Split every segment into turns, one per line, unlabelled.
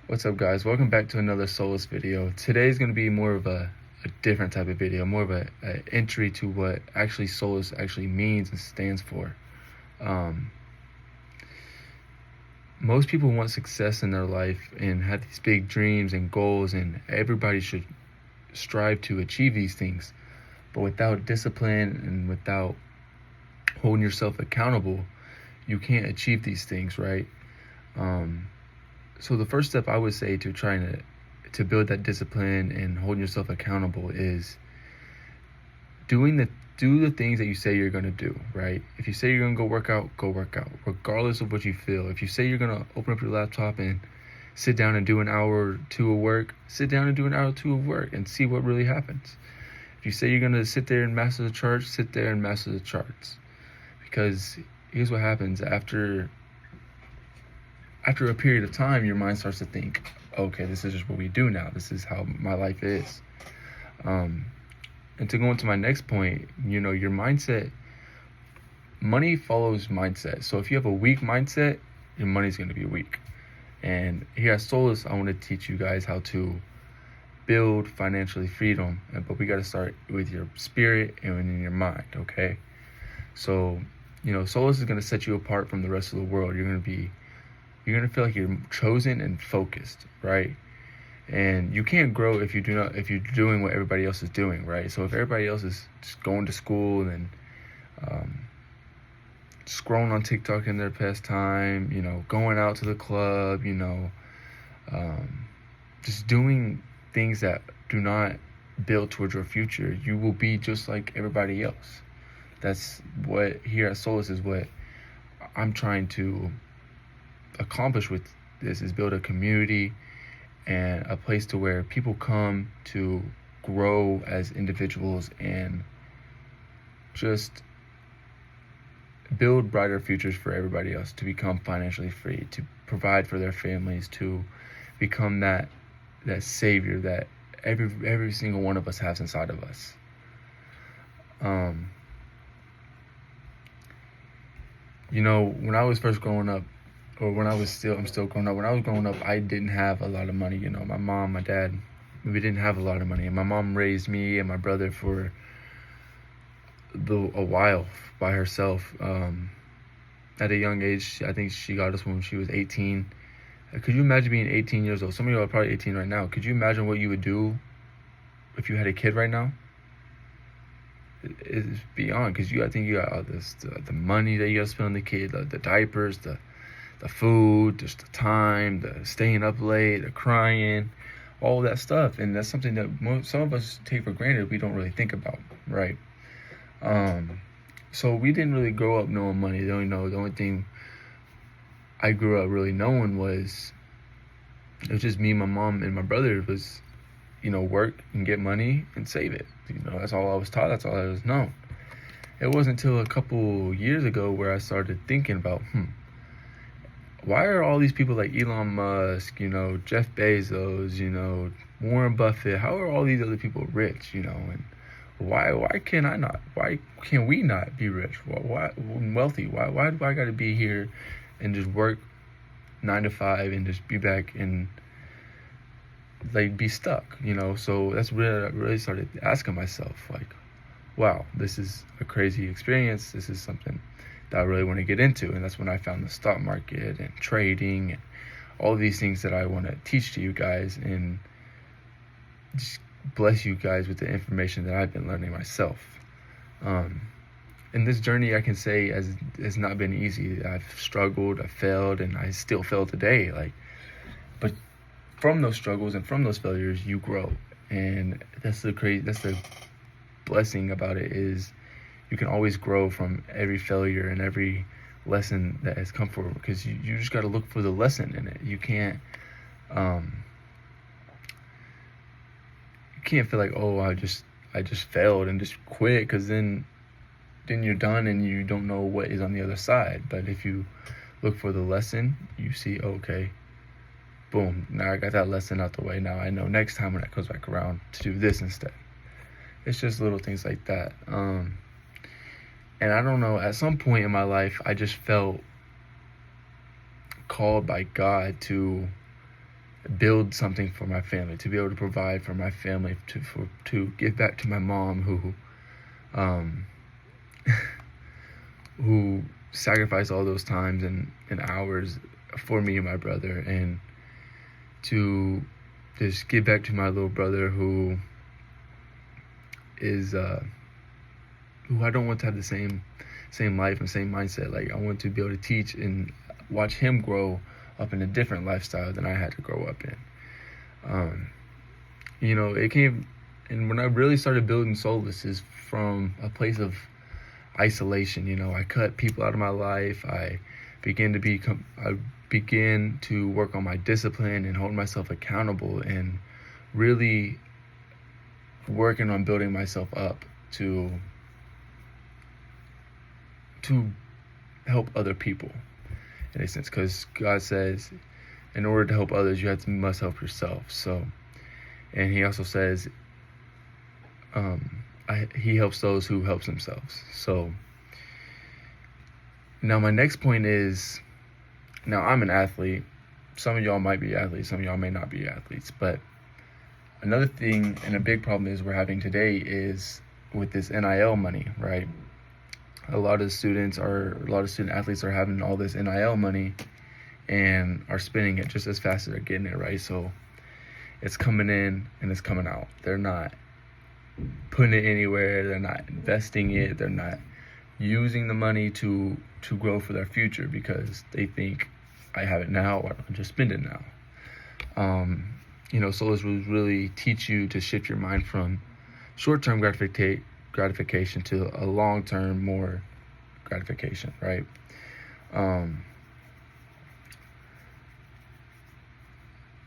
What's up, guys? Welcome back to another Solus video. Today's going to be more of a different type of video, more of a entry to what actually Solus actually means and stands for. Most people want success in their life and have these big dreams and goals, and everybody should strive to achieve these things. But without discipline and without holding yourself accountable, you can't achieve these things, right? So the first step I would say to trying to build that discipline and holding yourself accountable is do the things that you say you're gonna do, right? If you say you're gonna go work out, regardless of what you feel. If you say you're gonna open up your laptop and sit down and do an hour or two of work, sit down and do an hour or two of work and see what really happens. If you say you're gonna sit there and master the charts, sit there and master the charts. Because here's what happens after a period of time, your mind starts to think, okay, this is just what we do now. This is how my life is. And to go into my next point, your mindset, money follows mindset. So if you have a weak mindset, your money's going to be weak. And here at Solus, I want to teach you guys how to build financially freedom. But we got to start with your spirit and in your mind, okay? So, Solus is going to set you apart from the rest of the world. You're going to feel like you're chosen and focused, right? And you can't grow if you're doing what everybody else is doing, right? So if everybody else is just going to school and scrolling on TikTok in their pastime, going out to the club, just doing things that do not build towards your future, you will be just like everybody else. That's what here at Solus is what I'm trying to accomplish with this, is build a community and a place to where people come to grow as individuals and just build brighter futures for everybody else, to become financially free, to provide for their families, to become that savior that every single one of us has inside of us. When I was first growing up, or I'm still growing up. When I was growing up, I didn't have a lot of money. My mom, my dad, we didn't have a lot of money. And my mom raised me and my brother for a while by herself. At a young age, I think she got us when she was 18. Could you imagine being 18 years old? Some of you are probably 18 right now. Could you imagine what you would do if you had a kid right now? It's beyond, because I think you got all this, the money that you got to spend on the kid, the diapers, the food, just the time, the staying up late, the crying, all that stuff. And that's something that some of us take for granted. We don't really think about, right? So we didn't really grow up knowing money. The only thing I grew up really knowing was, it was just me, my mom, and my brother was, work and get money and save it. That's all I was taught. That's all I was known. It wasn't until a couple years ago where I started thinking about, why are all these people like Elon Musk, Jeff Bezos, Warren Buffett, how are all these other people rich, and why can I not? Why can we not be rich? Why wealthy? Why do I got to be here and just work 9 to 5 and just be back and be stuck, So that's where I really started asking myself, like, wow, this is a crazy experience. This is something that I really want to get into. And that's when I found the stock market and trading and all these things that I want to teach to you guys and just bless you guys with the information that I've been learning myself. And this journey, I can say, has not been easy. I've struggled, I failed, and I still fail today. But from those struggles and from those failures, you grow. And that's the blessing about it, is you can always grow from every failure and every lesson that has come forward, because you just got to look for the lesson in it. You can't feel like, oh, I just failed and just quit, because then you're done and you don't know what is on the other side. But if you look for the lesson, you see, okay, boom, now I got that lesson out the way. Now I know next time when it comes back around to do this instead. It's just little things like that. And I don't know, at some point in my life, I just felt called by God to build something for my family, to be able to provide for my family, to give back to my mom um, who sacrificed all those times and hours for me and my brother, and to just give back to my little brother who is who I don't want to have the same life and same mindset. Like, I want to be able to teach and watch him grow up in a different lifestyle than I had to grow up in. It came, and when I really started building Solus is from a place of isolation. I cut people out of my life. I began to work on my discipline and hold myself accountable, and really working on building myself up to help other people, in a sense, because God says in order to help others you must help yourself. So, and he also says he helps those who helps themselves. So now my next point is, now I'm an athlete. Some of y'all might be athletes, some of y'all may not be athletes, but another thing and a big problem is we're having today is with this NIL money, right? A lot of student athletes are having all this NIL money and are spending it just as fast as they're getting it, right? So it's coming in and it's coming out. They're not putting it anywhere. They're not investing it. They're not using the money to grow for their future, because they think, I have it now, why don't I just spend it now? Solus will really teach you to shift your mind from short-term gratification to a long-term more gratification, right?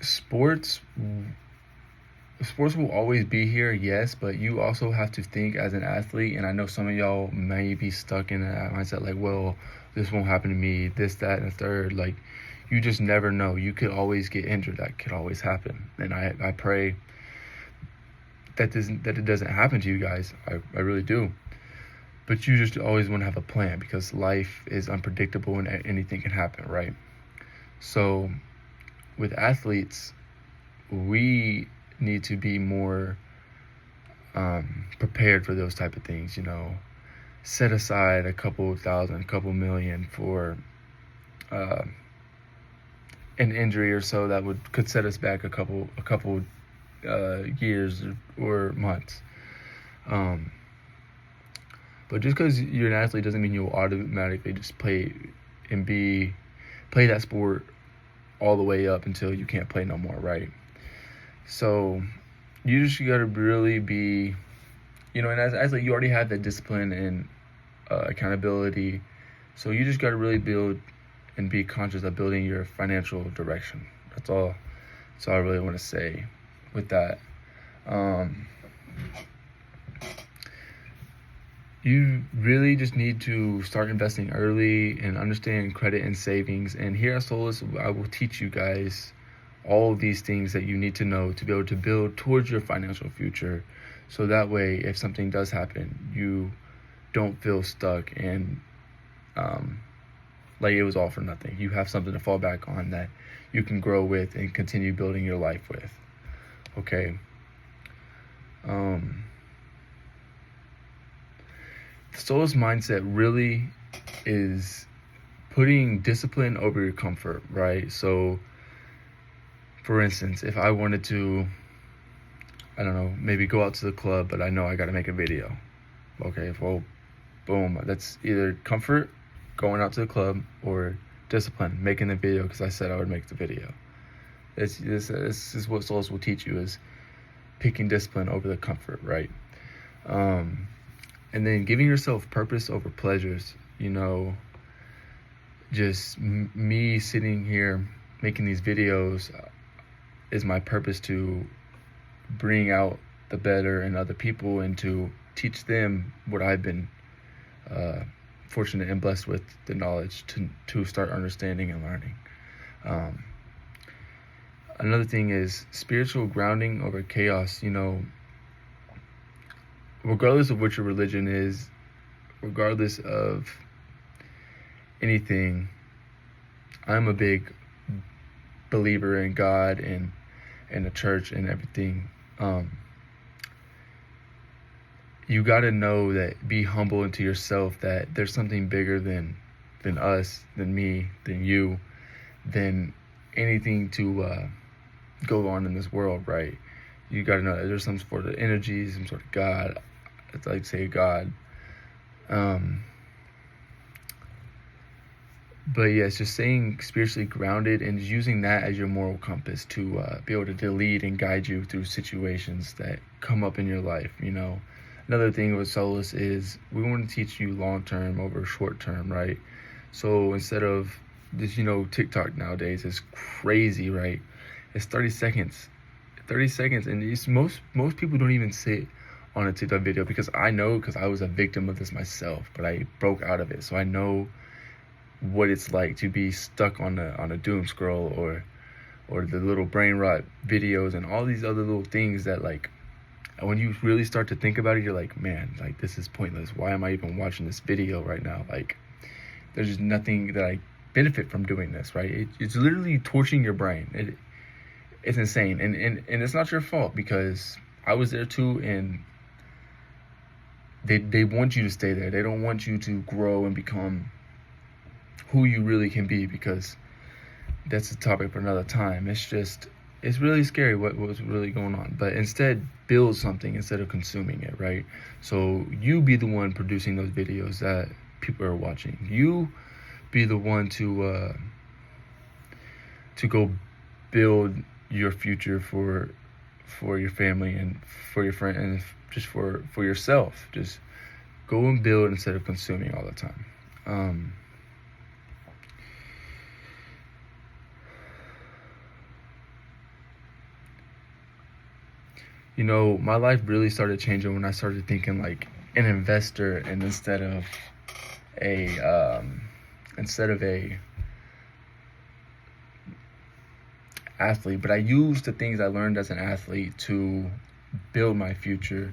Sports will always be here, yes, but you also have to think as an athlete, and I know some of y'all may be stuck in that mindset, like, well, this won't happen to me, this, that, and the third. Like, you just never know. You could always get injured. That could always happen. And I pray that it doesn't happen to you guys. I really do. But you just always want to have a plan, because life is unpredictable and anything can happen, right? So with athletes, we need to be more prepared for those type of things. Set aside a couple thousand, a couple million for an injury or so that could set us back a couple years or months. But just because you're an athlete doesn't mean you'll automatically just play that sport all the way up until you can't play no more, right? So you just gotta really be, and as an athlete, you already have that discipline and accountability. So you just gotta really build and be conscious of building your financial direction. That's all I really want to say with that. You really just need to start investing early and understand credit and savings. And here at Solus, I will teach you guys all of these things that you need to know to be able to build towards your financial future. So that way, if something does happen, you don't feel stuck and like it was all for nothing. You have something to fall back on that you can grow with and continue building your life with. Okay. The Solus mindset really is putting discipline over your comfort, right? So, for instance, if I wanted to, I don't know, maybe go out to the club, but I know I got to make a video. Okay, well, boom. That's either comfort, going out to the club, or discipline, making the video because I said I would make the video. This is what Solus will teach you, is picking discipline over the comfort, right? And then giving yourself purpose over pleasures. Just me sitting here making these videos is my purpose to bring out the better in other people and to teach them what I've been fortunate and blessed with, the knowledge to start understanding and learning. Another thing is spiritual grounding over chaos. Regardless of what your religion is, regardless of anything, I'm a big believer in God and the church and everything, you got to know that, be humble into yourself, that there's something bigger than us, than me, than you, than anything to go on in this world, right? You got to know that there's some sort of energy, some sort of God. It's like say God. But yeah, it's just staying spiritually grounded and using that as your moral compass to be able to lead and guide you through situations that come up in your life, you know. Another thing with Solus is we want to teach you long term over short term, right? So instead of this, you know, TikTok nowadays is crazy, right? It's 30 seconds. 30 seconds, and it's most people don't even sit on a TikTok video, because I know, because I was a victim of this myself, but I broke out of it. So I know what it's like to be stuck on a doom scroll or the little brain rot videos and all these other little things that, like, when you really start to think about it, you're like, man, like, this is pointless. Why am I even watching this video right now? Like, there's just nothing that I benefit from doing this, right? It's literally torching your brain. It's insane, and it's not your fault, because I was there too, and they want you to stay there. They don't want you to grow and become who you really can be, because that's a topic for another time. It's really scary what's really going on. But instead, build something instead of consuming it, right? So you be the one producing those videos that people are watching. You be the one to go build your future for your family and for your friend, and just for yourself. Just go and build instead of consuming all the time. You know, my life really started changing when I started thinking like an investor, and instead of a athlete. But I used the things I learned as an athlete to build my future.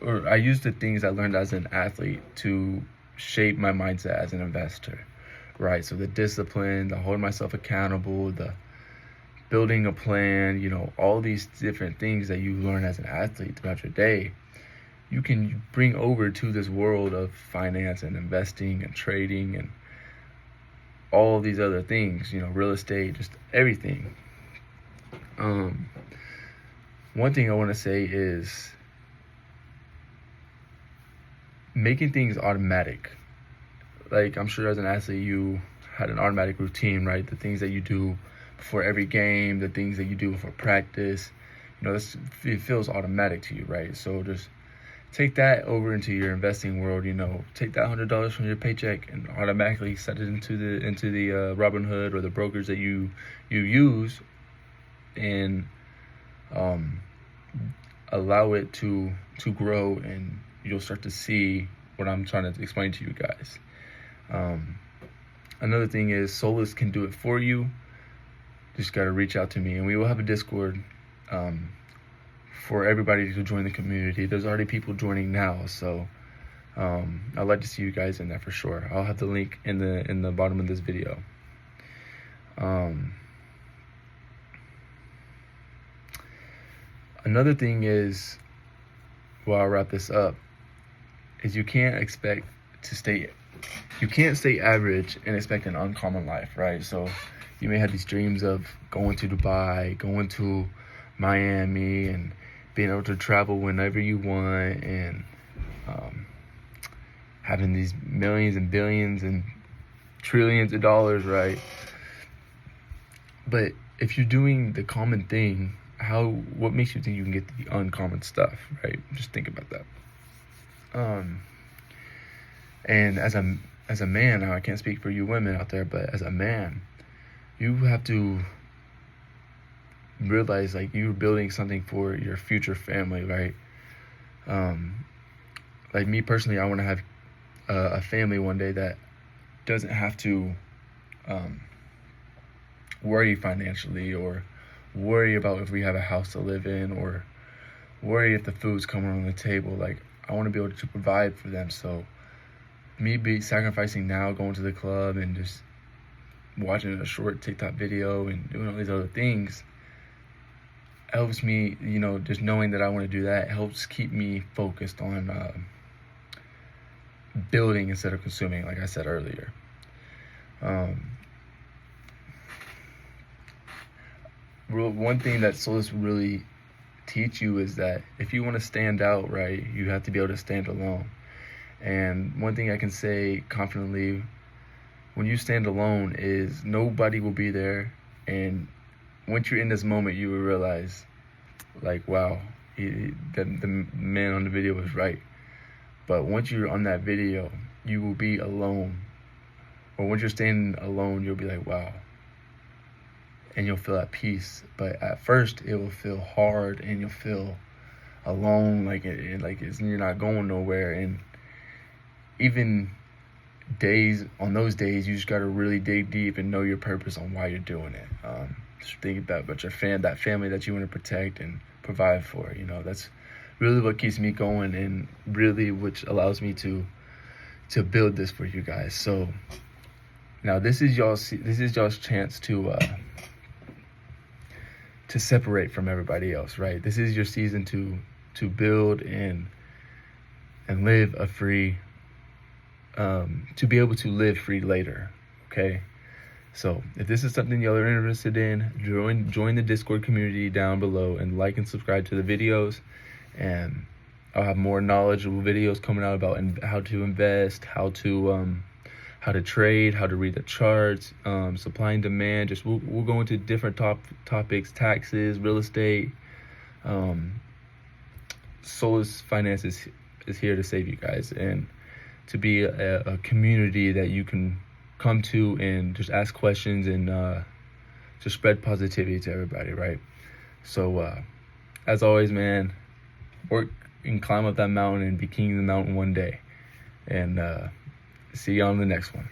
I used the things I learned as an athlete to shape my mindset as an investor, right? So the discipline, the holding myself accountable, the building a plan, you know, all these different things that you learn as an athlete throughout your day, you can bring over to this world of finance and investing and trading and all of these other things, you know, real estate, just everything. One thing I want to say is making things automatic. Like, I'm sure as an athlete, you had an automatic routine, right? The things that you do before every game, the things that you do before practice, you know, it feels automatic to you, right? So just take that over into your investing world. You know, take that $100 from your paycheck and automatically set it into the Robinhood or the brokers that you use, and allow it to grow, and you'll start to see what I'm trying to explain to you guys. Another thing is Solus can do it for you. Just got to reach out to me, and we will have a Discord for everybody to join the community. There's already people joining now, so I'd like to see you guys in there for sure. I'll have the link in the bottom of this video. Another thing is, while I wrap this up, is you can't stay average and expect an uncommon life, right? So you may have these dreams of going to Dubai, going to Miami, and being able to travel whenever you want, and having these millions and billions and trillions of dollars, right? But if you're doing the common thing, what makes you think you can get the uncommon stuff, right? Just think about that. And as a man, now I can't speak for you women out there, but as a man, you have to realize, like, you're building something for your future family, right? Like me personally, I want to have a family one day that doesn't have to worry financially, or worry about if we have a house to live in, or worry if the food's coming on the table. Like, I want to be able to provide for them. So me sacrificing now, going to the club and just watching a short TikTok video and doing all these other things helps me, just knowing that I want to do that helps keep me focused on building instead of consuming, like I said earlier. One thing that Solus really teach you is that if you want to stand out, right, you have to be able to stand alone. And one thing I can say confidently, when you stand alone, is nobody will be there. And once you're in this moment, you will realize, like, wow, the man on the video was right. But once you're on that video, you will be alone. Or once you're standing alone, you'll be like, wow. And you'll feel at peace. But at first, it will feel hard, and you'll feel alone, you're not going nowhere. And even on those days, you just got to really dig deep and know your purpose on why you're doing it. Just think about that family that you want to protect and provide for. That's really what keeps me going, and really which allows me to build this for you guys. So now this is y'all's chance to separate from everybody else, right? This is your season to build and live a free, to be able to live free later, okay? So if this is something y'all are interested in, join the Discord community down below and like and subscribe to the videos. And I'll have more knowledgeable videos coming out about how to invest, how to trade, how to read the charts, supply and demand. We'll go into different topics: taxes, real estate. Solus Finance is here to save you guys, and to be a community that you can come to and just ask questions and just spread positivity to everybody, right? So as always, man, work and climb up that mountain and be king of the mountain one day. And see you on the next one.